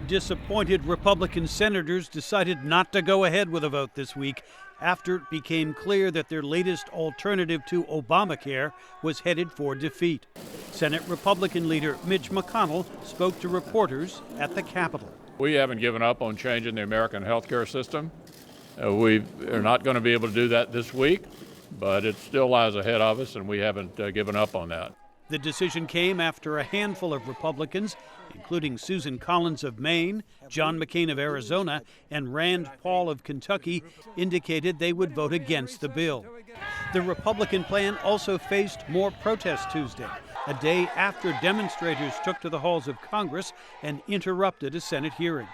Disappointed Republican senators decided not to go ahead with a vote this week after it became clear that their latest alternative to Obamacare was headed for defeat. Senate Republican leader Mitch McConnell spoke to reporters at the Capitol. We haven't given up on changing the American health care system. We are not going to be able to do that this week, but it still lies ahead of us, and we haven't given up on that. The decision came after a handful of Republicans, including Susan Collins of Maine, John McCain of Arizona, and Rand Paul of Kentucky, indicated they would vote against the bill. The Republican plan also faced more protests Tuesday, a day after demonstrators took to the halls of Congress and interrupted a Senate hearing.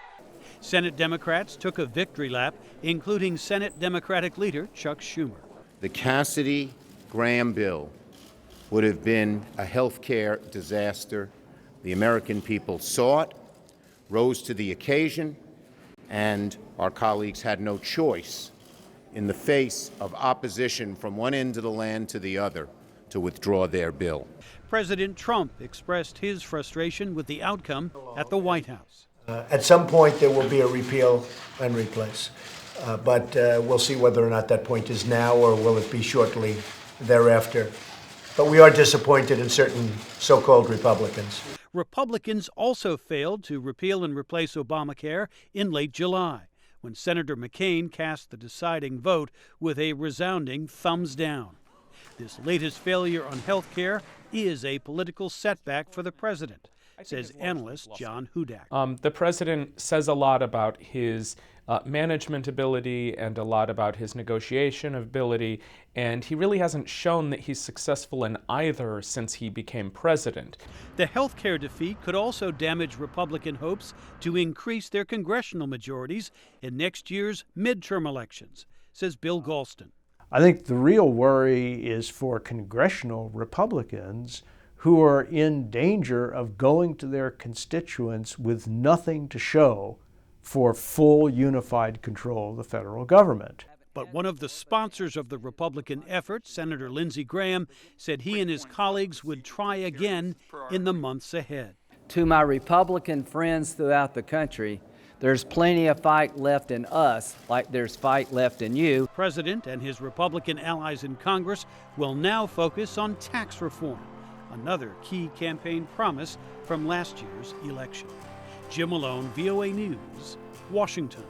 Senate Democrats took a victory lap, including Senate Democratic leader Chuck Schumer. The Cassidy-Graham bill would have been a health care disaster. The American people saw it, rose to the occasion, and our colleagues had no choice in the face of opposition from one end of the land to the other to withdraw their bill. President Trump expressed his frustration with the outcome at the White House. At some point, there will be a repeal and replace, but we'll see whether or not that point is now or will it be shortly thereafter. But we are disappointed in certain so-called Republicans. Republicans also failed to repeal and replace Obamacare in late July, when Senator McCain cast the deciding vote with a resounding thumbs down. This latest failure on health care is a political setback for the president, says analyst John Hudak. The president says a lot about his management ability and a lot about his negotiation ability, and he really hasn't shown that he's successful in either since he became president. The health care defeat could also damage Republican hopes to increase their congressional majorities in next year's midterm elections, says Bill Galston. I think the real worry is for congressional Republicans who are in danger of going to their constituents with nothing to show for full unified control of the federal government. But one of the sponsors of the Republican effort, Senator Lindsey Graham, said he and his colleagues would try again in the months ahead. To my Republican friends throughout the country, there's plenty of fight left in us, like there's fight left in you. The president and his Republican allies in Congress will now focus on tax reform, another key campaign promise from last year's election. Jim Malone, VOA News, Washington.